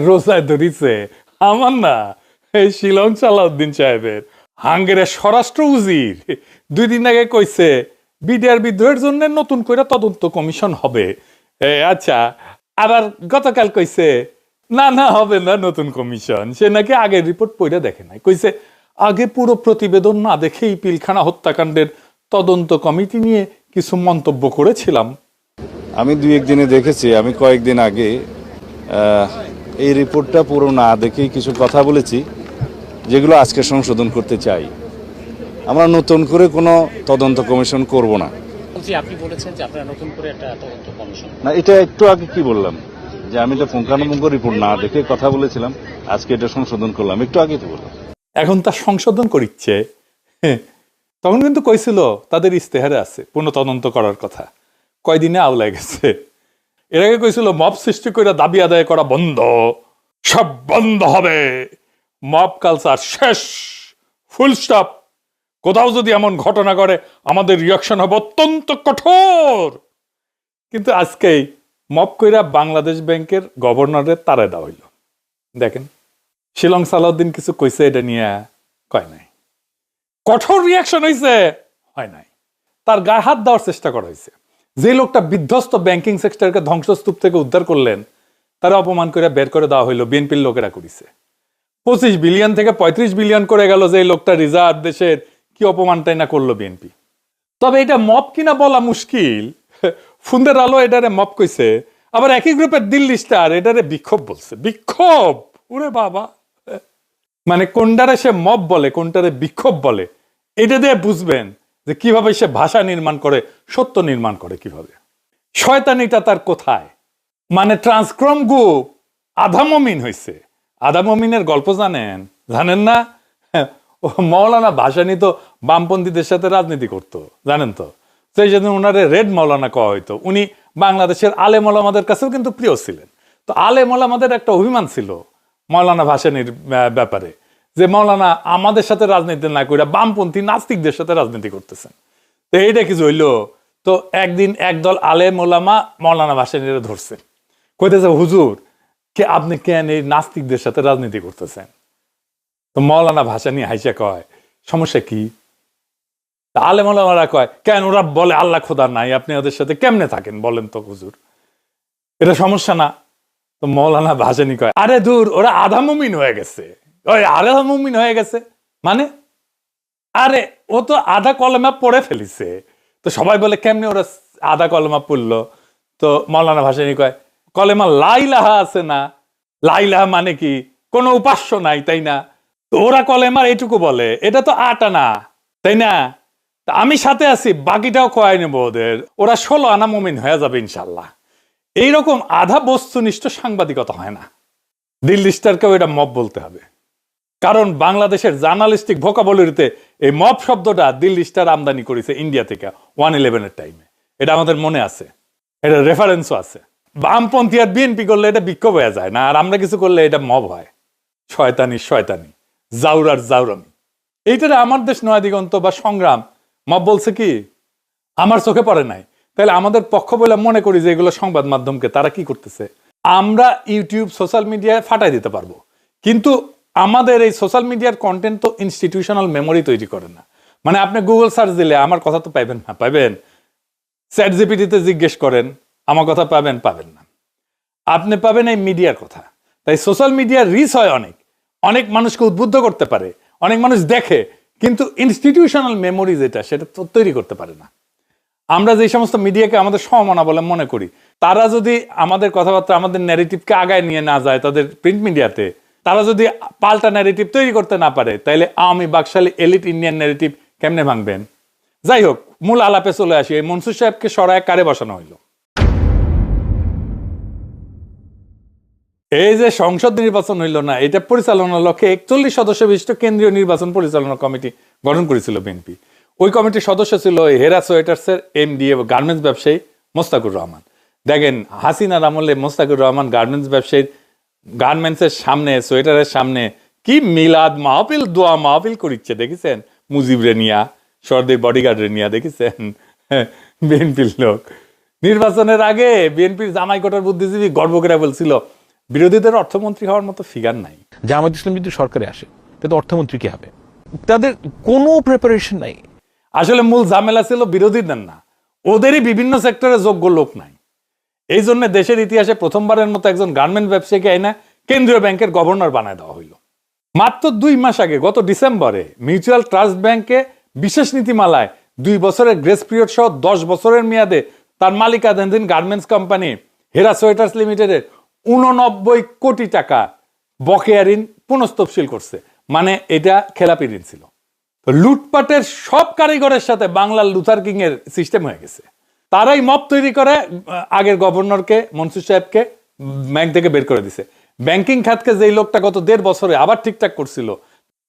রোজায় ধরিছে আমার না, এই শিলং সালাউদ্দিন সাহেবের হাঙ্গেরের স্বরাষ্ট্র উজির 2 দিন আগে কইছে বিডিআর বিদ্রোহের জন্য নতুন করে তদন্ত কমিশন হবে। আচ্ছা, আবার গতকাল কইছে না না হবে না নতুন কমিশন, সে নাকি আগের রিপোর্ট পড়ে দেখে নাই, কইছে আগে পুরো প্রতিবেদন না দেখেই পিলখানা হত্যাকাণ্ডের তদন্ত কমিটি নিয়ে কিছু মন্তব্য করেছিলাম। আমি 2-1 দিনে দেখেছি, আমি কয়েকদিন আগে এই রিপোর্টটা পুরো না দেখেই কিছু কথা বলেছি যেগুলো আজকে সংশোধন করতে চাই। আমরা নতুন করে কোনো তদন্ত কমিশন করব না। আপনি বলেছেন যে আপনারা নতুন করে একটা তদন্ত কমিশন না, এটা একটু আগে কি বললাম যে আমি এটা পুঙ্খানুপুঙ্খ রিপোর্ট না দেখে কথা বলেছিলাম, আজকে এটা সংশোধন করলাম, একটু আগেই তো বললাম। এখন তা সংশোধন করিচ্ছে। তখন কিন্তু কইছিল তাদের ইস্তেহারে আছে পুনঃ তদন্ত করার কথা, কয়দিনে আওলায় গেছে। এর আগে কইছিল মব সৃষ্টি করে দাবি আদায় করা বন্ধ, সব বন্ধ হবে, মব কালচার শেষ, ফুল স্টপ। কোথাও যদি এমন ঘটনা করে আমাদের রিয়াকশন হবে অত্যন্ত কঠোর। কিন্তু আজকেই মব কইরা বাংলাদেশ ব্যাংকের গভর্নরের তারে দেওয়া হইল। দেখেন শিলং সালাউদ্দিন কিছু কইছে এটা নিয়ে, কয় নাই। কঠোর রিয়াকশন হয়েছে, হয় নাই। তার গায়ে হাত দেওয়ার চেষ্টা করা হয়েছে। যে লোকটা বিধ্বস্ত ব্যাংকিং সেক্টরকে ধ্বংসস্তূপ থেকে উদ্ধার করলেন, তারা অপমান করে বের করে দেওয়া হইলো, বিএনপির লোকেরা করেছে। 25 বিলিয়ন থেকে 35 বিলিয়ন করে গেল যে লোকটা রিজার্ভ দেশের, কি অপমানটাই না করলো বিএনপি। তবে এটা মব কিনা বলা মুশকিল। ফুন্দের আলো এটারে মব কইছে, আবার একই গ্রুপের দিল্লি স্টার এটারে বিক্ষোভ বলছে। বিক্ষোভ, ওরে বাবা, মানে কোনটারে সে মব বলে কোনটারে বিক্ষোভ বলে, এটা দিয়ে বুঝবেন যে কিভাবে সে ভাষা নির্মাণ করে, সত্য নির্মাণ করে কিভাবে। শয়তানিটা তার কোথায়? মানে ট্রান্সক্রম গ্রুপ আধা মমিন হয়েছে। আধা মমিনের গল্প জানেন? জানেন না? ও মৌলানা ভাসানী তো বামপন্থীদের সাথে রাজনীতি করতো, জানেন তো? সেই জন্য ওনারে রেড মৌলানা কওয়া হইতো। উনি বাংলাদেশের আলেম ওলামাদের কাছেও কিন্তু প্রিয় ছিলেন। তো আলেম ওলামাদের একটা অভিমান ছিল মৌলানা ভাসানীর ব্যাপারে, যে মৌলানা আমাদের সাথে রাজনীতি না করে বামপন্থী নাস্তিকদের সাথে রাজনীতি করতেছেন। তো এইটা কিছু হইলো, তো একদিন একদল আলেম ওলামা মৌলানা ভাসানীরে ধরছে, কইতেছে হুজুর কে আপনি কেন এই নাস্তিকদের সাথে রাজনীতি করতেছেন? তো মৌলানা ভাসানী হাইসা কয় সমস্যা কি? আলেম ওলামারা কয় কেন ওরা বলে আল্লাহ খোদা নাই, আপনি ওদের সাথে কেমনে থাকেন বলেন তো হুজুর, এটা সমস্যা না? তো মৌলানা ভাসানী কয় আরে দূর, ওরা আধা মুমিন হয়ে গেছে। ওই আধা মুমিন হয়ে গেছে মানে? আরে ও তো আধা কলেমা পড়ে ফেলিছে। তো সবাই বলে কেমনে ওরা আধা কলেমা পড়লো? তো মৌলানা ভাসানী কয় কলেমা লাইলাহা আছে না, লাইলাহা মানে কি কোনো উপাস্য নাই, তাই না? তো ওরা কলেমার এইটুকু বলে, এটা তো 8 আনা, তাই না? আমি সাথে আছি, বাকিটাও খোয়াই নেবো ওদের, ওরা 16 আনা মুমিন হয়ে যাবে ইনশাল্লাহ। এইরকম আধা বস্তুনিষ্ঠ সাংবাদিকতা হয় না। দিল্লি স্টারকেও এটা মব বলতে হবে, কারণ বাংলাদেশের জার্নালিস্টিক ভোকাবুলারিতে এই মব শব্দটা দিল্লি স্টার আমদানি করেছে ইন্ডিয়া থেকে 1/11 টাইমে। এটা আমাদের মনে আছে, এটা রেফারেন্সও আছে। বামপন্থী আর বিএনপি করলে এটা বিক্ষোভ হয়ে যায় না, আর আমরা কিছু করলে এটা মব হয়। শয়তানি শয়তানি, জাউরার জাউরামি। এইটারে আমার দেশ নয়া দিগন্ত বা সংগ্রাম মব বলছে কি? আমার চোখে পড়ে নাই। তাহলে আমাদের পক্ষ বলে মনে করি যে এগুলো সংবাদ মাধ্যমকে তারা কি করতেছে? আমরা ইউটিউব সোশ্যাল মিডিয়ায় ফাটাই দিতে পারবো, কিন্তু আমাদের এই সোশ্যাল মিডিয়ার কন্টেন্ট তো ইনস্টিটিউশনাল মেমোরি তৈরি করে না। মানে আপনি গুগল সার্চ দিলে আমার কথা তো পাইবেন না, পাইবেন? চ্যাট জিপিটিতে জিজ্ঞেস করেন, আমার কথা পাবেন, পাবেন না। আপনি পাবেন এই মিডিয়ার কথা। তাই সোশ্যাল মিডিয়ার রিচ হয় অনেক, অনেক মানুষকে উদ্বুদ্ধ করতে পারে, অনেক মানুষ দেখে, কিন্তু ইনস্টিটিউশনাল মেমোরি যেটা সেটা তো তৈরি করতে পারে না। আমরা যে সমস্ত মিডিয়াকে আমাদের সমমনা বলে মনে করি, তারা যদি আমাদের কথাবার্তা, আমাদের ন্যারেটিভকে আগায় নিয়ে না যায় তাদের প্রিন্ট মিডিয়াতে, তারা যদি পাল্টা ন্যারেটিভ তৈরি করতে না পারে, তাইলে আওয়ামী বাকশালী এলিট ইন্ডিয়ান ন্যারেটিভ কেমনে ভাঙবেন? যাই হোক, মূল আলাপে চলে আসি। এই মনসুর সাহেবকে সরায় কারে বসানো হইল? এই যে সংসদ নির্বাচন হইল না, এটা পরিচালনার লক্ষ্যে 41 সদস্য বিশিষ্ট কেন্দ্রীয় নির্বাচন পরিচালনা কমিটি গঠন করেছিল বিএনপি। ওই কমিটির সদস্য ছিল হেরা সোয়েটার্সের এমডি গার্মেন্টস ব্যবসায়ী মোস্তাকুর রহমান। দেখেন হাসিনার আমলে মোস্তাকুর রহমান গার্মেন্টস ব্যবসায়ীর গার্মেন্টসের সামনে, সোয়েটারের সামনে কি মিলাদ মাহফিল, দোয়া মাহফিল করিচ্ছে দেখেছেন? মুজিব রেনিয়া, সর্দি বডিগার্ড রেনিয়া দেখেছেন? বিএনপির লোক নির্বাচনের আগে বিএনপির জামাই কোটার বুদ্ধিজীবী গর্ব করে বলছিল বিরোধীদের অর্থমন্ত্রী হওয়ার মতো ফিগার নাই। জামায়াত ইসলাম যদি সরকারে আসে তাহলে অর্থমন্ত্রী কি হবে? তাদের কোনো প্রিপারেশন নাই। আসলে মূল ঝামেলা ছিল বিরোধীদের না, ওদেরই বিভিন্ন সেক্টরে যোগ্য লোক নাই। এই জন্য দেশের ইতিহাসে প্রথমবারের মতো একজন গার্মেন্ট ব্যবসায়ীকে এনে কেন্দ্রীয় ব্যাংকের গভর্নর বানায় দেওয়া হইল। মাত্র 2 মাস আগে গত ডিসেম্বরে মিউচুয়াল ট্রাস্ট ব্যাংকে বিশেষ নীতিমালায় 2 বছরের গ্রেস পিরিয়ড সহ 10 বছরের মেয়াদে তার মালিকানাধীন গার্মেন্টস কোম্পানি হেরা সোয়েটার্স লিমিটেডের 89 কোটি টাকা বকেয়া ঋণ পুনঃস্তবশীল করছে। মানে এটা খেলাপি ঋণ ছিল। তো লুটপাটের সব কারিগরের সাথে বাংলার লুথার কিং এর সিস্টেম হয়ে গেছে। তারাই মব তৈরি করে আগের গভর্নরকে, মনসুর সাহেবকে ব্যাংক থেকে বের করে দিছে। ব্যাংকিং খাতকে যেই লোকটা গত 1.5 বছরে আবার ঠিকঠাক করছিল,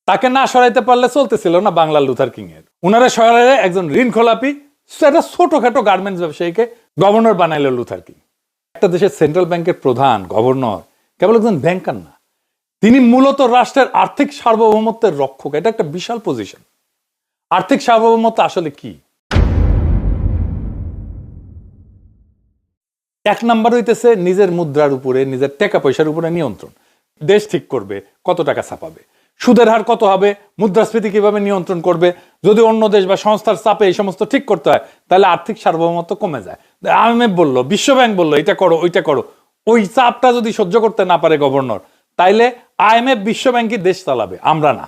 তাকে না সরাইতে পারলে চলতেছিল না বাংলার লুথার কিং এর। উনারা সরাইলে একজন ঋণ খোলাপি একটা ছোটখাটো গার্মেন্টস ব্যবসায়ীকে গভর্নর বানাইল লুথার কিং। একটা দেশের সেন্ট্রাল ব্যাংকের প্রধান গভর্নর কেবল একজন ব্যাংকার না, তিনি মূলত রাষ্ট্রের আর্থিক সার্বভৌমত্বের রক্ষক। এটা একটা বিশাল পজিশন। আর্থিক সার্বভৌমত্ব আসলে কি? 1 নাম্বার হইতেছে নিজের মুদ্রার উপরে, নিজের টাকা পয়সার উপরে নিয়ন্ত্রণ। দেশ ঠিক করবে কত টাকা ছাপাবে, সুদের হার কত হবে, মুদ্রাস্ফীতি কিভাবে নিয়ন্ত্রণ করবে। যদি অন্য দেশ বা সংস্থার চাপে এই সমস্ত ঠিক করতে হয়, তাহলে আর্থিক সার্বভৌমত্ব কমে যায়। IMF বললো, বিশ্বব্যাংক বললো এটা করো ওইটা করো, ওই চাপটা যদি সহ্য করতে না পারে গভর্নর, তাইলে IMF বিশ্বব্যাংকই দেশ চালাবে, আমরা না।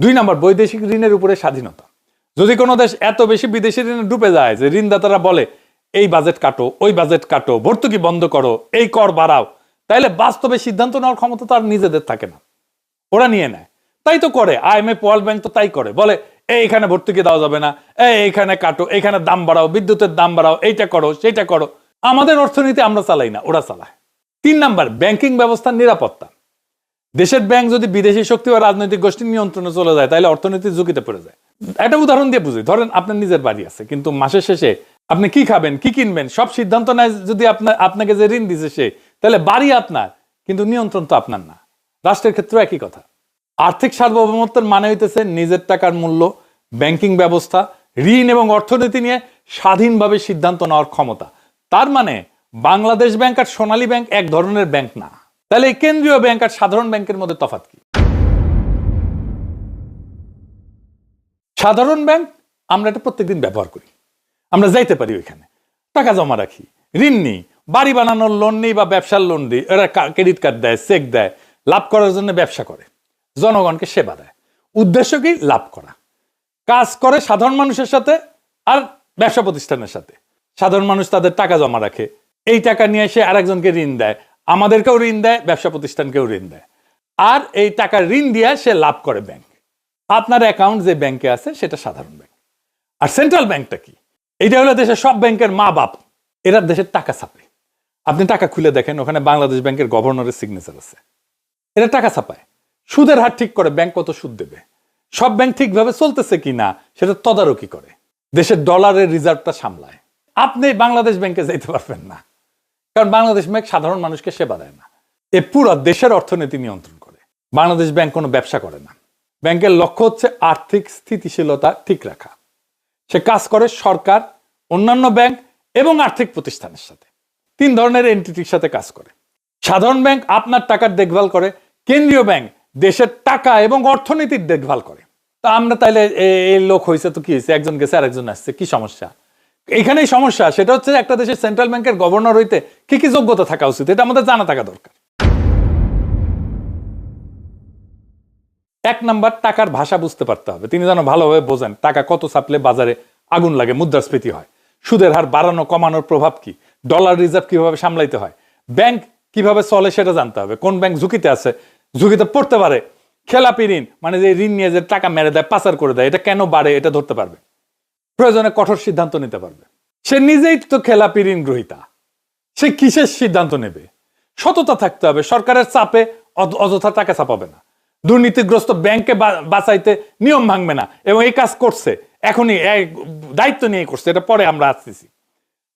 2 নাম্বার বৈদেশিক ঋণের উপরে স্বাধীনতা। যদি কোনো দেশ এত বেশি বিদেশি ঋণে ডুবে যায় যে ঋণদাতারা বলে এই বাজেট কাটো, ওই বাজেট কাটো, ভর্তুকি বন্ধ করো, এই কর বাড়াও, তাইলে বাস্তবে সিদ্ধান্ত নেওয়ার ক্ষমতা তো আর নিজেদের থাকে না, ওরা নিয়ে নেয়। তাই তো করে IMF, ওয়ার্ল্ড ব্যাংক তো তাই করে, বলে এইখানে ভর্তুকি দেওয়া যাবে না, এইখানে কাটো, এইখানে দাম বাড়াও, বিদ্যুতের দাম বাড়াও, এইটা করো সেইটা করো। আমাদের অর্থনীতি আমরা চালাই না, ওরা চালায়। 3 নাম্বার ব্যাংকিং ব্যবস্থার নিরাপত্তা। দেশের ব্যাংক যদি বিদেশি শক্তি বা রাজনৈতিক গোষ্ঠীর নিয়ন্ত্রণে চলে যায়, তাহলে অর্থনীতির ঝুঁকিতে পড়ে যায়। একটা উদাহরণ দিয়ে বুঝি, ধরেন আপনার নিজের বাড়ি আছে, কিন্তু মাসের শেষে আপনি কি খাবেন, কি কিনবেন, সব সিদ্ধান্ত নেয় যদি আপনাকে যে ঋণ দিছে সে, তাহলে বাড়ি আপনার, কিন্তু নিয়ন্ত্রণ তো আপনার না। রাষ্ট্রের ক্ষেত্রে একই কথা। আর্থিক সার্বভৌমত্বের মানে হইতেছে নিজের টাকার মূল্য, ব্যাংকিং ব্যবস্থা, ঋণ এবং অর্থনীতি নিয়ে স্বাধীনভাবে সিদ্ধান্ত নেওয়ার ক্ষমতা। তার মানে বাংলাদেশ ব্যাংক আর সোনালী ব্যাংক এক ধরনের ব্যাংক না। তাহলে এই কেন্দ্রীয় ব্যাংক আর সাধারণ ব্যাংকের মধ্যে তফাৎ কি? সাধারণ ব্যাংক আমরা এটা প্রত্যেকদিন ব্যবহার করি, আমরা যাইতে পারি ওইখানে, টাকা জমা রাখি, ঋণ নিই, বাড়ি বানানোর লোন নিই বা ব্যবসার লোন দিই, এরা ক্রেডিট কার্ড দেয়, চেক দেয়, লাভ করার জন্য ব্যবসা করে, জনগণকে সেবা দেয়। উদ্দেশ্য কি? লাভ করা। কাজ করে সাধারণ মানুষের সাথে আর ব্যবসা প্রতিষ্ঠানের সাথে। সাধারণ মানুষ তাদের টাকা জমা রাখে, এই টাকা নিয়ে সে আরেকজনকে ঋণ দেয়, আমাদেরকেও ঋণ দেয়, ব্যবসা প্রতিষ্ঠানকেও ঋণ দেয়, আর এই টাকা ঋণ দিয়ে সে লাভ করে ব্যাংক। আপনার অ্যাকাউন্ট যে ব্যাংকে আছে সেটা সাধারণ ব্যাংক। আর সেন্ট্রাল ব্যাংকটা কি? এটা হলো দেশের সব ব্যাংকের মা বাপ, এরা দেশের টাকা ছাপে। আপনি টাকা খুলে দেখেন, ওখানে বাংলাদেশ ব্যাংকের গভর্নরের সিগনেচার আছে। এরা টাকা ছাপায়, সুদের হার ঠিক করে ব্যাংক কত সুদ দেবে, সব ব্যাংক ঠিকভাবে চলতেছে কিনা সেটা তদারকি করে, দেশের ডলারের রিজার্ভটা সামলায়। আপনি বাংলাদেশ ব্যাংকে যাইতে পারবেন না, কারণ বাংলাদেশ ব্যাংক সাধারণ মানুষকে সেবা দেয় না, এ পুরো দেশের অর্থনীতি নিয়ন্ত্রণ করে। বাংলাদেশ ব্যাংক কোনো ব্যবসা করে না। ব্যাংকের লক্ষ্য হচ্ছে আর্থিক স্থিতিশীলতা ঠিক রাখা। সে কাজ করে সরকার, অন্যান্য ব্যাংক এবং আর্থিক প্রতিষ্ঠানের সাথে। 3 ধরনের এন্টিটির সাথে কাজ করে। সাধারণ ব্যাংক আপনার টাকার দেখভাল করে, কেন্দ্রীয় ব্যাংক দেশের টাকা এবং অর্থনীতির দেখভাল করে। তা আমরা তাইলে এই লোক হয়েছে তো কি হয়েছে, একজন গেছে আর একজন আসছে, কি সমস্যা? এখানেই সমস্যা। সেটা হচ্ছে একটা দেশের সেন্ট্রাল ব্যাংকের গভর্নর হইতে কি কি যোগ্যতা থাকা উচিত, এটা আমাদের জানা থাকা দরকার। 1 নাম্বার টাকার ভাষা বুঝতে পারতে হবে, তিনি যেন ভালোভাবে বোঝেন টাকা কত ছাপলে বাজারে আগুন লাগে, মুদ্রাস্ফীতি হয়, সুদের হার বাড়ানো কমানোর প্রভাব কি, ডলার রিজার্ভ কিভাবে সামলাইতে হয়, ব্যাংক কিভাবে চলে সেটা জানতে হবে, কোন ব্যাংক ঝুঁকিতে আছে, ঝুঁকিতে পড়তে পারে, খেলাপি ঋণ মানে যে ঋণ নিয়ে যে টাকা মেরে দেয়, পাচার করে দেয়, এটা কেন বাড়ে এটা ধরতে পারবে, প্রয়োজনে কঠোর সিদ্ধান্ত নিতে পারবে। সে নিজেই তো খেলাপি ঋণ গ্রহীতা, সে কিসের সিদ্ধান্ত নেবে? সততা থাকতে হবে, সরকারের চাপে অযথা টাকা ছাপাবে না, দুর্নীতিগ্রস্ত ব্যাংকে বাঁচাইতে নিয়ম ভাঙবে না, এবং এই কাজ করছে এখনই, দায়িত্ব নিয়ে করছে, এটা পরে আমরা আসতেছি।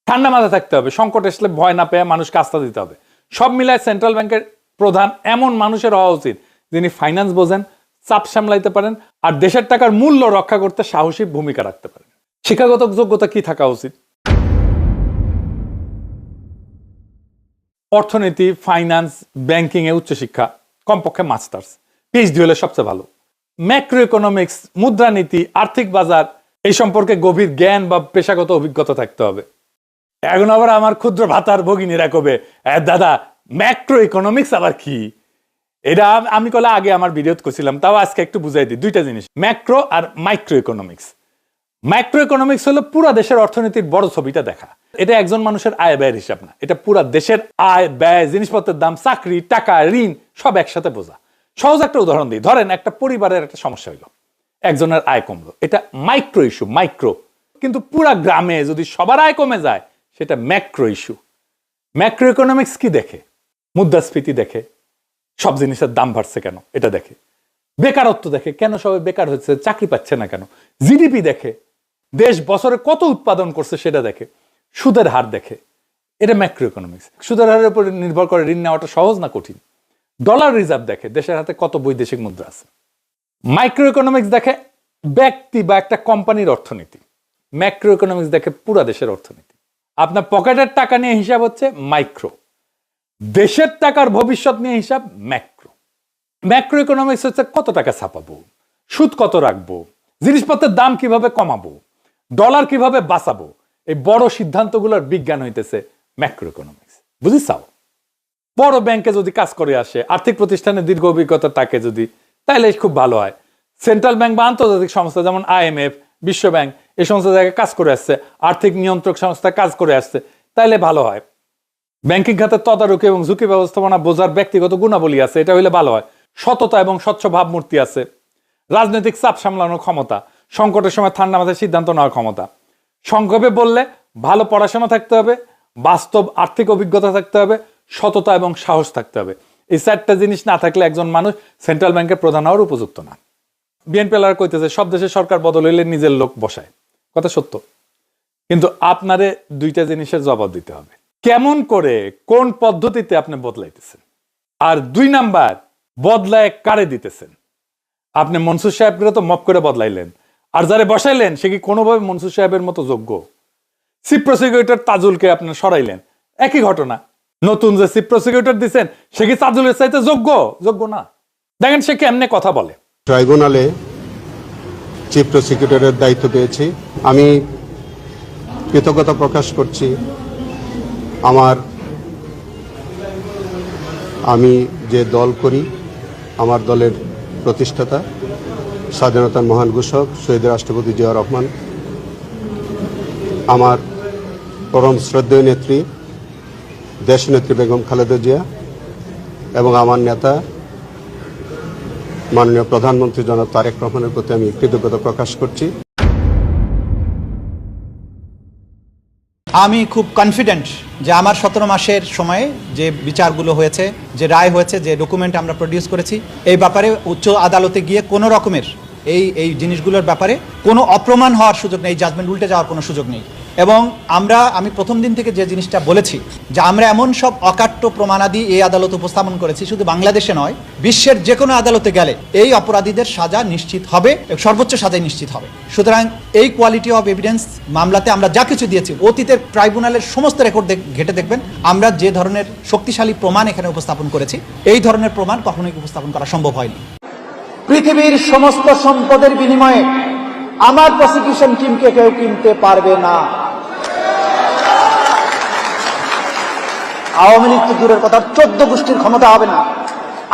ঠান্ডা মাথা থাকতে হবে, সংকট আসলে ভয় না পেয়ে মানুষকে আস্থা দিতে হবে। সব মিলায় সেন্ট্রাল ব্যাংকের প্রধান এমন মানুষের হওয়া উচিত যিনি ফাইন্যান্স বোঝেন, চাপ সামলাইতে পারেন, আর দেশের টাকার মূল্য রক্ষা করতে সাহসী ভূমিকা রাখতে পারেন। শিক্ষাগত যোগ্যতা কি থাকা উচিত? অর্থনীতি, ফাইন্যান্স, ব্যাংকিং এ উচ্চশিক্ষা, কমপক্ষে মাস্টার্স, পিএইচডি হলে সবচেয়ে ভালো। ম্যাক্রো ইকোনমিক্স, মুদ্রানীতি, আর্থিক বাজার এই সম্পর্কে গভীর জ্ঞান বা পেশাগত অভিজ্ঞতা থাকতে হবে। এখন আবার আমার ক্ষুদ্র ভাতার ভগিনীরা কবে, দাদা ম্যাক্রো ইকোনমিক্স আবার কি? এটা আমি কলে আগে আমার ভিডিওতে করছিলাম, তাও আজকে একটু বুঝাই দিই। দুইটা জিনিস, ম্যাক্রো আর মাইক্রো ইকোনমিক্স। ম্যাক্রো ইকোনমিক্স হলো পুরা দেশের অর্থনীতির বড় ছবিটা দেখা। এটা একজন মানুষের আয় ব্যয়ের হিসাব না, এটা পুরা দেশের আয় ব্যয়, জিনিসপত্রের দাম, চাকরি, টাকা, ঋণ সব একসাথে বোঝা। সহজ একটা উদাহরণ দিই, ধরেন একটা পরিবারের একটা সমস্যা হইলো, একজনের আয় কমলো, এটা মাইক্রো ইস্যু, মাইক্রো। কিন্তু পুরা গ্রামে যদি সবার আয় কমে যায় সেটা ম্যাক্রো ইস্যু। ম্যাক্রো ইকোনমিক্স কি দেখে? মুদ্রাস্ফীতি দেখে, সব জিনিসের দাম বাড়ছে কেন এটা দেখে, বেকারত্ব দেখে, কেন সবাই বেকার হচ্ছে, চাকরি পাচ্ছে না কেন, জিডিপি দেখে, দেশ বছরে কত উৎপাদন করছে সেটা দেখে, সুদের হার দেখে। এটা ম্যাক্রো ইকোনমিক্স। সুদের হারের উপর নির্ভর করে ঋণ নেওয়াটা সহজ না কঠিন। ডলার রিজার্ভ দেখে, দেশের হাতে কত বৈদেশিক মুদ্রা আছে। মাইক্রো ইকোনমিক্স দেখে ব্যক্তি বা একটা কোম্পানির অর্থনীতি। ম্যাক্রো ইকোনমিক্স দেখে পুরা দেশের অর্থনীতি। আপনার পকেটের টাকা নিয়ে হিসাব হচ্ছে মাইক্রো, দেশের টাকার ভবিষ্যৎ নিয়ে হিসাব ম্যাক্রো। ম্যাক্রো ইকোনমিক্স হচ্ছে কত টাকা ছাপাবো, সুদ কত রাখবো, জিনিসপত্রের দাম কিভাবে কমাবো, ডলার কিভাবে বাঁচাবো, এই বড় সিদ্ধান্তগুলোর বিজ্ঞান হইতেছে ম্যাক্রো ইকোনমিক্স। বুঝিসাও? বড় ব্যাংকে যদি কাজ করে আসে, আর্থিক প্রতিষ্ঠানে দীর্ঘ অভিজ্ঞতা থাকে যদি, তাহলে খুব ভালো হয়। সেন্ট্রাল ব্যাংক বা আন্তর্জাতিক সংস্থা যেমন IMF, বিশ্ব ব্যাংক এই সমস্ত জায়গায় কাজ করে আসছে, আর্থিক নিয়ন্ত্রক সংস্থা কাজ করে আসছে, তাইলে ভালো হয়। ব্যাংকিং খাতের তদারকি এবং ঝুঁকি ব্যবস্থাপনা বোঝার ব্যক্তিগত গুণাবলী আছে, এটা হইলে ভালো হয়। সততা এবং স্বচ্ছ ভাবমূর্তি আছে, রাজনৈতিক চাপ সামলানোর ক্ষমতা, সংকটের সময় ঠান্ডা মাথায় সিদ্ধান্ত নেওয়ার ক্ষমতা। সংক্ষেপে বললে ভালো পড়াশোনা থাকতে হবে, বাস্তব আর্থিক অভিজ্ঞতা থাকতে হবে, সততা এবং সাহস থাকতে হবে। এই চারটা জিনিস না থাকলে একজন মানুষ সেন্ট্রাল ব্যাংকের প্রধান হওয়ার উপযুক্ত না। বিএনপি কইতেছে সব দেশে সরকার বদল হইলে নিজের লোক বসায়, কথা সত্য, কিন্তু আপনারে দুইটা জিনিসের জবাব দিতে হবে। কেমন করে, কোন পদ্ধতিতে আপনি বদলাইতেছেন, আর 2 নাম্বার বদলায় কারে দিতেছেন। আপনি মনসুর সাহেবকে তো মপ করে বদলাইলেন, আর যারে বসাইলেন সে কি কোনোভাবে মনসুর সাহেবের মতো যোগ্য? চিফ প্রসিকিউটর তাজুলকে আপনি সরাইলেন, একই ঘটনা। নতুন যে চিফ প্রসিকিউটর দিচ্ছেন সে কি তাজুলের চাইতে যোগ্য? যোগ্য না। দেখেন সে কেমনে কথা বলে। ট্রাইব্যুনালে চিফ প্রসিকিউটরের দায়িত্ব পেয়েছি। আমি কৃতজ্ঞতা প্রকাশ করছি আমি যে দল করি, আমার দলের প্রতিষ্ঠাতা স্বাধীনতার মহান ঘোষক শহীদ রাষ্ট্রপতি জিয়া রহমান, আমার পরম শ্রদ্ধেয় নেত্রী দেশনেত্রী বেগম খালেদা জিয়া এবং আমার নেতা মাননীয় প্রধানমন্ত্রী জনাব তারেক রহমানের প্রতি আমি কৃতজ্ঞতা প্রকাশ করছি। আমি খুব কনফিডেন্ট যে আমার 17 মাসের সময়ে যে বিচারগুলো হয়েছে, যে রায় হয়েছে, যে ডকুমেন্ট আমরা প্রডিউস করেছি, এই ব্যাপারে উচ্চ আদালতে গিয়ে কোনো রকমের এই জিনিসগুলোর ব্যাপারে কোনো অপ্রমাণ হওয়ার সুযোগ নেই, জাজমেন্ট উল্টে যাওয়ার কোনো সুযোগ নেই। এবং আমি প্রথম দিন থেকে যে জিনিসটা বলেছি যে আমরা এমন সব অকাট্য প্রমাণাদি এই আদালতে উপস্থাপন করেছি, শুধু বাংলাদেশে নয়, বিশ্বের যে কোনো আদালতে গেলে এই অপরাধীদের সাজা নিশ্চিত হবে, সর্বোচ্চ সাজাই নিশ্চিত হবে। সুতরাং এই কোয়ালিটি অফ এভিডেন্স মামলাতে আমরা যা কিছু দিয়েছি, অতীতের ট্রাইব্যুনালের সমস্ত রেকর্ড ঘেটে দেখবেন আমরা যে ধরনের শক্তিশালী প্রমাণ এখানে উপস্থাপন করেছি, এই ধরনের প্রমাণ কখনোই উপস্থাপন করা সম্ভব হয়নি। পৃথিবীর সমস্ত সম্পদের বিনিময়ে আমার প্রসিকিউশন টিমকে কেউ কিনতে পারবে না। আওয়ামী লীগ তো দূরের কথা, 14 গোষ্ঠীর ক্ষমতা হবে না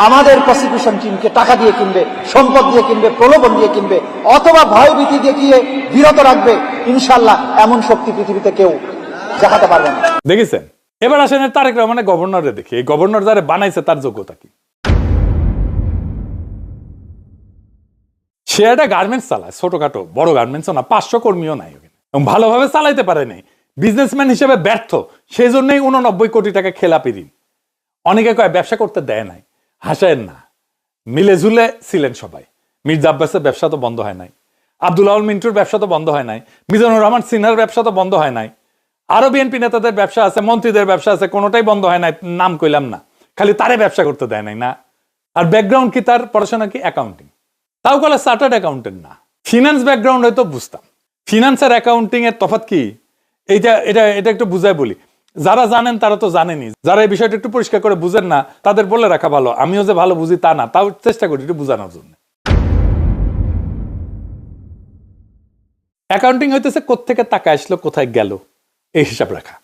আমাদের প্রসিকিউশন টিমকে টাকা দিয়ে কিনবে, সম্পদ দিয়ে কিনবে, প্রলোভন দিয়ে কিনবে, অথবা ভয়ভীতি দেখিয়ে বিরত রাখবে। ইনশাল্লাহ এমন শক্তি পৃথিবীতে কেউ দেখাতে পারবে না। দেখেছেন? এবার আসেন তারেক রহমানের গভর্নরে দেখি, এই গভর্নর যারা বানাইছে তার যোগ্যতা কি? সে একটা গার্মেন্টস চালায়, ছোটখাটো, বড় গার্মেন্টসও না, 500 কর্মীও নাই এবং ভালোভাবে চালাইতে পারে নাই, বিজনেসম্যান হিসেবে ব্যর্থ, সেই জন্যই 89 কোটি টাকা খেলাপি ঋণ। অনেকে কয় ব্যবসা করতে দেয় নাই, হাসায়েন না, মিলে ঝুলে ছিলেন সবাই। মির্জা আব্বাসের ব্যবসা তো বন্ধ হয় নাই, আব্দুল আউল মিন্টুর ব্যবসা তো বন্ধ হয় নাই, মিজানুর রহমান সিনহার ব্যবসা তো বন্ধ হয় নাই, আরো বিএনপি নেতাদের ব্যবসা আছে, মন্ত্রীদের ব্যবসা আছে, কোনোটাই বন্ধ হয় নাই, নাম কইলাম না, খালি তারে ব্যবসা করতে দেয় নাই না। আর ব্যাকগ্রাউন্ড কি তার? পড়াশোনা কি? অ্যাকাউন্টিং। তাও বলে চার্টার্ড অ্যাকাউন্টেন্ট না, ফিনান্স ব্যাকগ্রাউন্ড হয়তো বুঝতাম। ফিনান্স আর অ্যাকাউন্টিং এর তফাৎ কি? এটা একটু বুঝাই বলি। যারা জানেন তারা তো জানেনই, যারা এই বিষয়টা একটু পরিষ্কার করে বুঝেন না তাদের বলে রাখা ভালো। আমিও যে ভালো বুঝি তা না, তাও চেষ্টা করি একটু বোঝানোর জন্য। অ্যাকাউন্টিং হইতেছে কোত্থেকে টাকা আসলো কোথায় গেল এই হিসাব রাখা,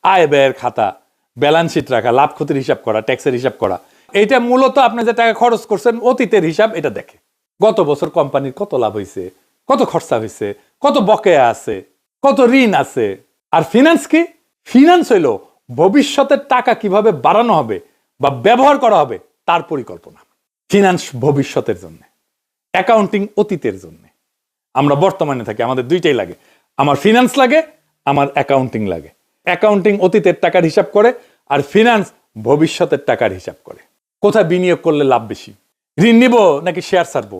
আয় ব্যয়ের খাতা, ব্যালেন্স শিট রাখা, লাভ ক্ষতির হিসাব করা, ট্যাক্সের হিসাব করা। এইটা মূলত আপনি যে টাকা খরচ করছেন অতীতের হিসাব এটা দেখে। গত বছর কোম্পানির কত লাভ হয়েছে, কত খরচা হয়েছে, কত বকেয়া আছে, কত ঋণ আছে। আর ফিনান্স কি? ফিনান্স হইল ভবিষ্যতের টাকা কিভাবে বাড়ানো হবে বা ব্যবহার করা হবে তার পরিকল্পনা। ফিনান্স ভবিষ্যতের জন্য, অ্যাকাউন্টিং অতীতের জন্য। আমরা বর্তমানে থাকি, আমাদের দুইটাই লাগে। আমার ফিনান্স লাগে, আমার অ্যাকাউন্টিং লাগে। অ্যাকাউন্টিং অতীতের টাকার হিসাব করে আর ফিনান্স ভবিষ্যতের টাকার হিসাব করে। কোথায় বিনিয়োগ করলে লাভ বেশি, ঋণ নিব নাকি শেয়ার ছাড়বো,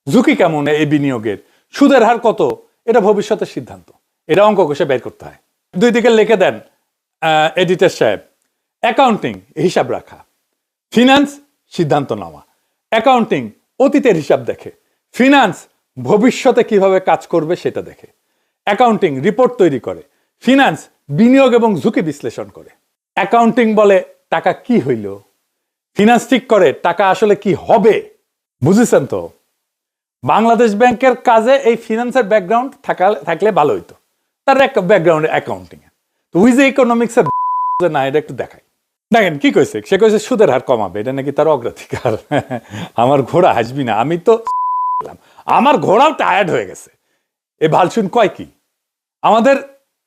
ঝুঁকি কেমন এই বিনিয়োগের, সুদের হার কত, এটা ভবিষ্যতের সিদ্ধান্ত। এটা অঙ্ক কষে বের করতে হয়। দুই দিকে লিখে দেন এডিটর সাহেব। অ্যাকাউন্টিং হিসাব রাখা, ফিনান্স সিদ্ধান্ত নেওয়া। অ্যাকাউন্টিং অতীতের হিসাব দেখে, ফিনান্স ভবিষ্যতে কিভাবে কাজ করবে সেটা দেখে। অ্যাকাউন্টিং রিপোর্ট তৈরি করে, ফিনান্স বিনিয়োগ এবং ঝুঁকি বিশ্লেষণ করে। অ্যাকাউন্টিং বলে টাকা কি হইল, ফিনান্স ঠিক করে টাকা আসলে কি হবে। বুঝেছেন তো? বাংলাদেশ ব্যাংকের কাজে এই ফিনান্সের ব্যাকগ্রাউন্ড থাকলে ভালো হইতো, তার একটা ব্যাকগ্রাউন্ড অ্যাকাউন্টিং এ। তো উই যে ইকোনমিক্সের না, এটা একটু দেখাই। দেখেন কি কইছে, সে কইছে সুদের হার কমাবে, এটা নাকি তার অগ্রাধিকার। আমার ঘোড়া হাসবি না, আমি তো আমার ঘোড়াও টায়ার্ড হয়ে গেছে। এ ভালসুন কয় কি, আমাদের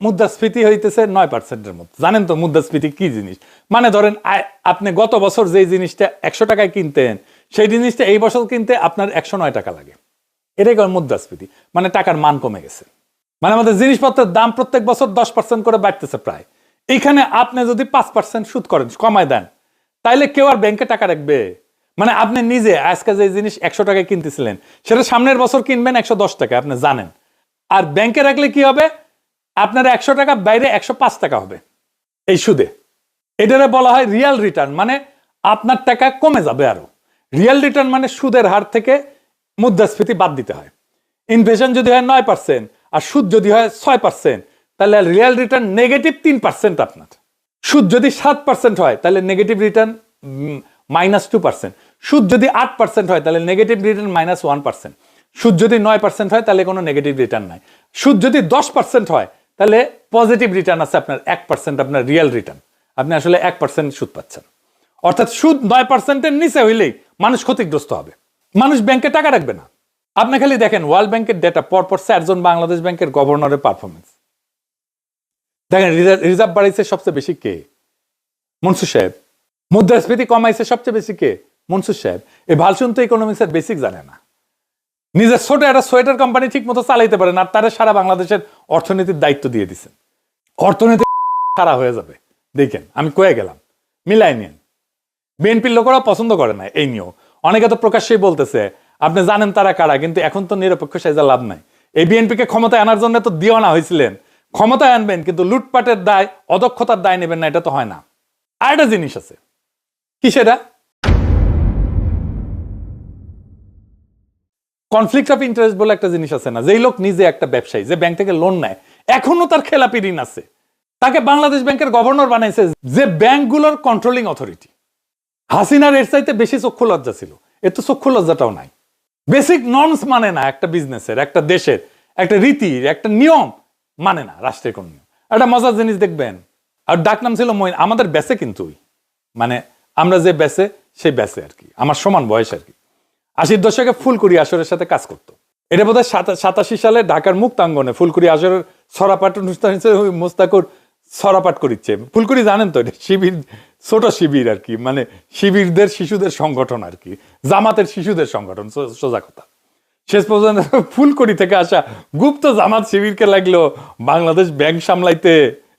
মুদ্রাস্ফীতি হইতেছে 9%-এর মতো। জানেন তো মুদ্রাস্ফীতি কি জিনিস? মানে ধরেন আপনি গত বছর যে জিনিসটা 100 টাকায় কিনতেন সেই জিনিসটা এই বছর কিনতে আপনার 109 টাকা লাগে। এটাই মুদ্রাস্ফীতি, মানে টাকার মান কমে গেছে। মানে আমাদের জিনিসপত্রের দাম প্রত্যেক বছর 10% করে বাড়তেছে প্রায়। এইখানে আপনি যদি 5% সুদ করেন, কমায় দেন, তাইলে কেউ আর ব্যাংকে টাকা রাখবে? মানে আপনি নিজে আজকে যে জিনিস 100 টাকায় কিনতেছিলেন সেটা সামনের বছর কিনবেন 110 টাকা, আপনি জানেন। আর ব্যাংকে রাখলে কি হবে? আপনার 100 টাকা বাইরে 105 টাকা হবে এই সুদে। এটারে বলা হয় রিয়াল রিটার্ন, মানে আপনার টাকা কমে যাবে আরো। রিয়াল রিটার্ন মানে সুদের হার থেকে মুদ্রাস্ফীতি বাদ দিতে হয়। ইনফ্লেশন যদি হয় 9% আর সুদ যদি হয় 6%, তাহলে রিয়াল রিটার্ন নেগেটিভ 3% আপনার। সুদ যদি 7% হয় তাহলে নেগেটিভ রিটার্ন -2%। সুদ যদি 8% হয় তাহলে নেগেটিভ রিটার্ন -1%। সুদ যদি 9% হয় তাহলে কোনো নেগেটিভ রিটার্ন নাই। সুদ যদি 10% হয় তাহলে পজিটিভ রিটার্ন আছে আপনার 1%, আপনার রিয়েল রিটার্ন। আপনি আসলে 1% সুদ পাচ্ছেন। অর্থাৎ সুদ 9%-এর নিচে হইলেই মানুষ ক্ষতিগ্রস্ত হবে, মানুষ ব্যাংকে টাকা রাখবে না। আপনি খালি দেখেন ওয়ার্ল্ড ব্যাংকের ডেটা, পরপর 4 জন বাংলাদেশ ব্যাংকের গভর্নরের পারফরমেন্স দেখেন। রিজার্ভ বাড়াইছে সবচেয়ে বেশি কে? মনসুর সাহেব। মুদ্রাস্ফীতি কমাইছে সবচেয়ে বেশি কে? মনসুর সাহেব। এই ভালসুন তো ইকোনমিক্সের বেসিক জানে না। নিজের ছোট একটা সোয়েটার কোম্পানি ঠিক মতো চালাইতে পারেন আর তারা সারা বাংলাদেশের অর্থনীতির দায়িত্ব দিয়ে দিচ্ছেন। অর্থনীতি খারাপ হয়ে যাবে দেখেন, আমি কয়ে গেলাম। মিলাই নিন। বিএনপির লোকেরা পছন্দ করে না এই নিয়েও। অনেকে তো প্রকাশ্যেই বলতেছে আপনি জানেন তারা কারা, কিন্তু এখন তো নিরপেক্ষ সাজা লাভ নাই। এই বিএনপিকে ক্ষমতায় আনার জন্য তো দিওয়ানা হয়েছিলেন, ক্ষমতায় আনবেন কিন্তু লুটপাটের দায়, অদক্ষতার দায় নেবেন না, এটা তো হয় না। আর একটা জিনিস আছে, কি সেটা? কনফ্লিক্ট অফ ইন্টারেস্ট বলে একটা জিনিস আছে না? যেই লোক নিজে একটা ব্যবসায়ী, যে ব্যাংক থেকে লোন নেয়, এখনো তার খেলাপি ঋণ আছে, তাকে বাংলাদেশ ব্যাংকের গভর্নর বানাইছে যে ব্যাংকগুলোর কন্ট্রোলিং অথরিটি। হাসিনার এর চাইতে বেশি চক্ষু লজ্জা ছিল, এর তো চক্ষু লজ্জাটাও নাই। বেসিক নর্মস মানে না একটা বিজনেসের, একটা দেশের, একটা রীতির, একটা নিয়ম মানে না, রাষ্ট্রের কোন নিয়ম। একটা মজার জিনিস দেখবেন, আর ডাকনাম ছিল মইন। আমাদের বেসে কিন্তু মানে আমরা যে বেসে সেই বেসে আর কি, আমার সমান বয়স আর কি। 80-র দশকে ফুলকুড়ি আসরের সাথে কাজ করতো। এটা বোধ হয় 87 সালে ঢাকার মুক্তাঙ্গনে ফুলকুড়ি আসরের ছড়াপাঠ অনুষ্ঠান হিসেবে মোস্তাকুর ছড়াপাঠ করিচ্ছে। ফুলকুড়ি জানেন তো, এটা শিবির, ছোট শিবির আর কি, মানে শিবিরদের শিশুদের সংগঠন আর কি, জামাতের শিশুদের সংগঠন সোজা কথা। শেষ পর্যন্ত ফুলকুড়ি থেকে আসা গুপ্ত জামাত শিবিরকে লাগলো বাংলাদেশ ব্যাংক সামলাইতে।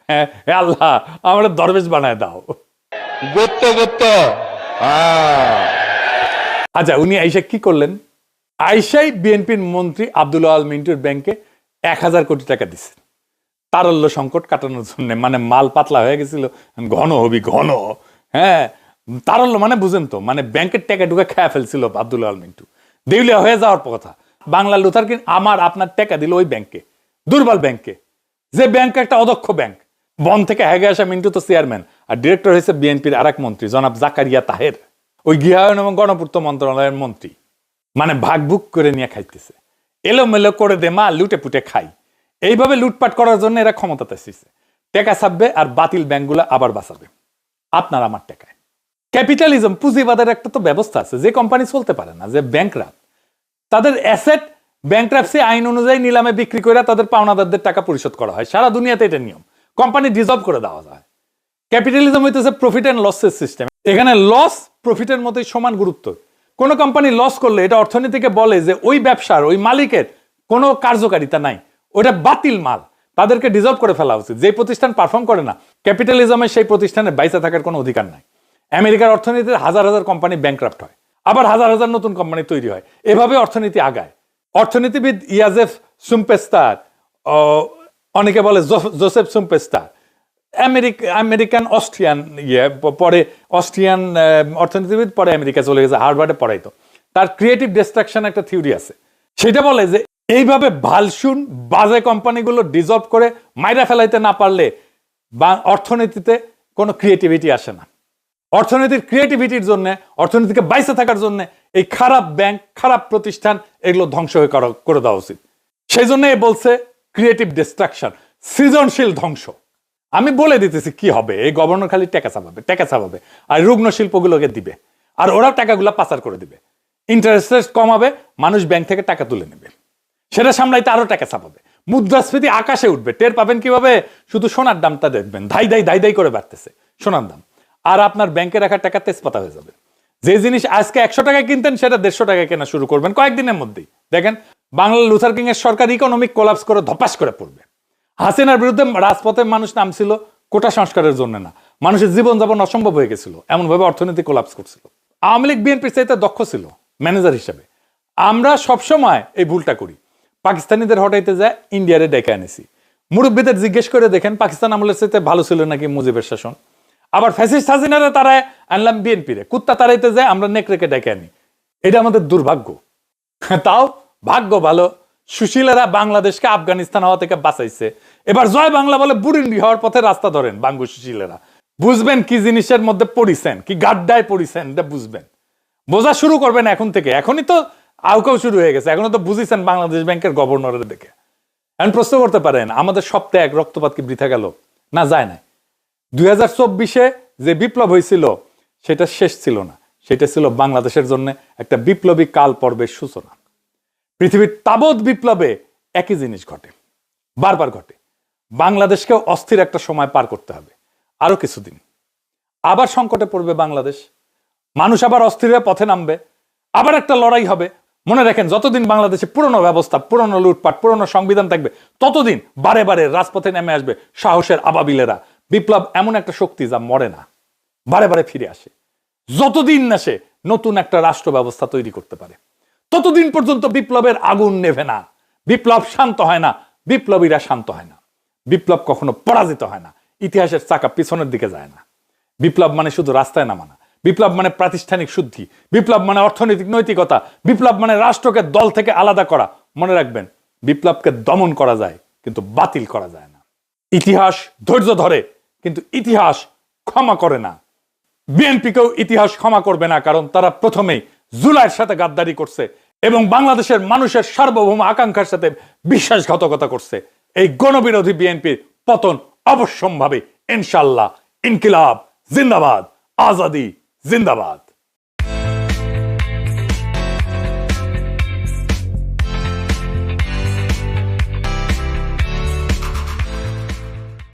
হ্যাঁ আল্লাহ, আমরা দরবেশ বানায় দাও। আচ্ছা, উনি আইসা কি করলেন? আইসাই বিএনপির মন্ত্রী আব্দুল আল মিন্টুর ব্যাংকে 1000 কোটি টাকা দিচ্ছে তারল্য সংকট কাটানোর জন্য। মানে মাল পাতলা হয়ে গেছিল, ঘন হবি ঘন। হ্যাঁ, তারল্য মানে বুঝেন তো, মানে ব্যাংকের টাকা ঢুকে খেয়ে ফেলছিল আব্দুল আল মিন্টু, দেউলিয়া হয়ে যাওয়ার কথা। বাংলা লুথার কিন আমার আপনার টাকা দিল ওই ব্যাংকে, দুর্বল ব্যাংকে, যে ব্যাংক একটা অদক্ষ ব্যাংক, বন থেকে হেগে আসা মিন্টু তো চেয়ারম্যান, আর ডিরেক্টর হয়েছে বিএনপির আরেক মন্ত্রী জনাব জাকারিয়া তাহের, ওই গৃহায়ন এবং গণপূর্ত মন্ত্রণালয়ের মন্ত্রী। মানে ভাগভুগ করে নিয়ে খাইতেছে, এলোমেলো করে দে মা, লুটে পুটে খাই। এইভাবে লুটপাট করার জন্য এরা ক্ষমতাতে এসেছে। টাকা ছাপবে আর বাতিল ব্যাংকগুলো আবার বাঁচাবে আপনার আমার টাকায়। ক্যাপিটালিজম, পুঁজিবাদের একটা তো ব্যবস্থা আছে। যে কোম্পানি চলতে পারে না, যে ব্যাংকরাপ, তাদের অ্যাসেট ব্যাংকরাপসি আইন অনুযায়ী নিলামে বিক্রি করে তাদের পাওনাদারদের টাকা পরিশোধ করা হয়। সারা দুনিয়াতে এটা নিয়ম। কোম্পানি ডিজলভ করে দেওয়া যায়। ক্যাপিটালিজম হইতেছে প্রফিট অ্যান্ড লসের সিস্টেম। এখানে লস প্রফিটের মতোই সমান গুরুত্ব। কোনো কোম্পানি লস করলে এটা অর্থনীতিকে বলে যে ওই ব্যবসার, ওই মালিকের কোনো কার্যকারিতা নাই, ওটা বাতিল মাল, তাদেরকে ডিজলভ করে ফেলা উচিত। যে প্রতিষ্ঠান পারফর্ম করে না, ক্যাপিটালিজমের সেই প্রতিষ্ঠানের বাইসে থাকার কোনো অধিকার নাই। আমেরিকার অর্থনীতিতে হাজার হাজার কোম্পানি ব্যাংক্রাফট হয়, আবার হাজার হাজার নতুন কোম্পানি তৈরি হয়। এভাবে অর্থনীতি আগায়। অর্থনীতিবিদ ইয়াজেফ সুম্পেস্তার, অনেকে বলে জোসেফ সুম্পেস্তার, আমেরিকান অস্ট্রিয়ান পরে অস্ট্রিয়ান অর্থনীতিবিদ, পরে আমেরিকা চলে গেছে, হার্ভার্ডে পড়াইতো। তার ক্রিয়েটিভ ডিস্ট্রাকশন একটা থিওরি আছে। সেটা বলে যে এইভাবে ভালসুন বাজে কোম্পানিগুলো ডিজলভ করে মাইরা ফেলাইতে না পারলে বা অর্থনীতিতে কোনো ক্রিয়েটিভিটি আসে না। অর্থনীতির ক্রিয়েটিভিটির জন্য, অর্থনীতিকে বাইসে থাকার জন্য এই খারাপ ব্যাংক, খারাপ প্রতিষ্ঠান, এগুলো ধ্বংস হয়ে করে দেওয়া উচিত। সেই জন্য বলছে ক্রিয়েটিভ ডিস্ট্রাকশন, সৃজনশীল ধ্বংস। আমি বলে দিতেছি কি হবে। এই গভর্নর খালি টাকা চাপাবে আর রুগ্ন শিল্পগুলোকে দিবে, আর ওরাও টাকাগুলো পাচার করে দিবে। ইন্টারেস্ট রেট কমাবে, মানুষ ব্যাংক থেকে টাকা তুলে নেবে, সেটা সামলাইতে আরো টাকা চাপাবে। মুদ্রাস্ফীতি আকাশে উঠবে। টের পাবেন কিভাবে? শুধু সোনার দামটা দেখবেন, ধাই ধাই করে বাড়তেছে সোনার দাম, আর আপনার ব্যাংকে রাখার টাকা তেজপাতা হয়ে যাবে। যে জিনিস আজকে 100 টাকায় কিনতেন সেটা 150 টাকায় কেনা শুরু করবেন কয়েকদিনের মধ্যেই। দেখেন বাংলার লুথার কিং এর সরকার ইকোনমিক কোলাপস করে ধপাস করে পড়বে। হাসিনার বিরুদ্ধে রাজপথে মানুষ নামছিল কোটা সংস্কারের জন্য না, মানুষের জীবনযাপন অসম্ভব হয়ে গেছিল, এমন ভাবে অর্থনীতি কোলাপস করছিল। আওয়ামী লীগ বিএনপির চাইতে দক্ষ ছিল ম্যানেজার হিসেবে। আমরা সবসময় এই ভুলটা করি, পাকিস্তানিদের হটাইতে যায় ইন্ডিয়ারে ডেকে এনেছি। মুরব্বীদের জিজ্ঞেস করে দেখেন পাকিস্তান আমলের চাইতে ভালো ছিল নাকি মুজিবের শাসন। আবার ফ্যাসিস্ট হাসিনারে তারায় আনলাম বিএনপিরে, কুত্তা তাড়াইতে যায় আমরা নেকড়েকে ডেকে আনি। এটা আমাদের দুর্ভাগ্য। তাও ভাগ্য ভালো, সুশীলেরা বাংলাদেশকে আফগানিস্তান হওয়া থেকে বাঁচাইছে। এবার জয় বাংলা বলে বুড়িন্ডি হওয়ার পথে রাস্তা ধরেন বাঙ্গু সুশীলেরা। বুঝবেন কি জিনিসের মধ্যে পড়িছেন, কি গাড্ডায় পড়িছেন, এটা বুঝবেন। বোঝা শুরু করবেন এখন থেকে। এখনই তো আউকাও শুরু হয়ে গেছে, এখনো তো বুঝিছেন বাংলাদেশ ব্যাংকের গভর্নরের দেখে। এখন প্রশ্ন করতে পারেন আমাদের সপ্তাহে এক রক্তপাত কি বৃথা গেল? না, যায় না। 2024-এ যে বিপ্লব হয়েছিল সেটা শেষ ছিল না, সেটা ছিল বাংলাদেশের জন্য একটা বিপ্লবী কাল পর্বের সূচনা। পৃথিবীর তাবৎ বিপ্লবে একই জিনিস ঘটে, বারবার ঘটে। বাংলাদেশকেও অস্থির একটা সময় পার করতে হবে, আরো কিছুদিন। আবার সংকটে পড়বে বাংলাদেশ, মানুষ আবার অস্থির হয়ে পথে নামবে, আবার একটা লড়াই হবে। মনে রাখেন যতদিন বাংলাদেশে পুরনো ব্যবস্থা, পুরনো লুটপাট, পুরনো সংবিধান থাকবে, ততদিন বারে বারে রাজপথে নেমে আসবে সাহসের আবাবিলেরা। বিপ্লব এমন একটা শক্তি যা মরে না, বারে বারে ফিরে আসে। যতদিন না সে নতুন একটা রাষ্ট্র ব্যবস্থা তৈরি করতে পারে, ততদিন পর্যন্ত বিপ্লবের আগুন নেভে না। বিপ্লব শান্ত হয় না, বিপ্লবীরা শান্ত হয় না। বিপ্লব কখনো পরাজিত হয় না, ইতিহাসের চাকা পিছনের দিকে যায় না। বিপ্লব মানে শুধু রাস্তায় নামা না, বিপ্লব মানে প্রাতিষ্ঠানিক শুদ্ধি, বিপ্লব মানে অর্থনৈতিক নৈতিকতা, বিপ্লব মানে রাষ্ট্রকে দল থেকে আলাদা করা। মনে রাখবেন, বিপ্লবকে দমন করা যায় কিন্তু বাতিল করা যায় না। ইতিহাস ধৈর্য ধরে কিন্তু ইতিহাস ক্ষমা করে না। বিএনপিকেও ইতিহাস ক্ষমা করবে না, কারণ তারা প্রথমেই জুলাইয়ের সাথে গাদ্দারি করছে এবং বাংলাদেশের মানুষের সার্বভৌম আকাঙ্ক্ষার সাথে বিশ্বাসঘাতকতা করছে। এই গণবিরোধী বিএনপির পতন অবশ্যম্ভাবী, ইনশাআল্লাহ। ইনকিলাব জিন্দাবাদ, আজাদি জিন্দাবাদ।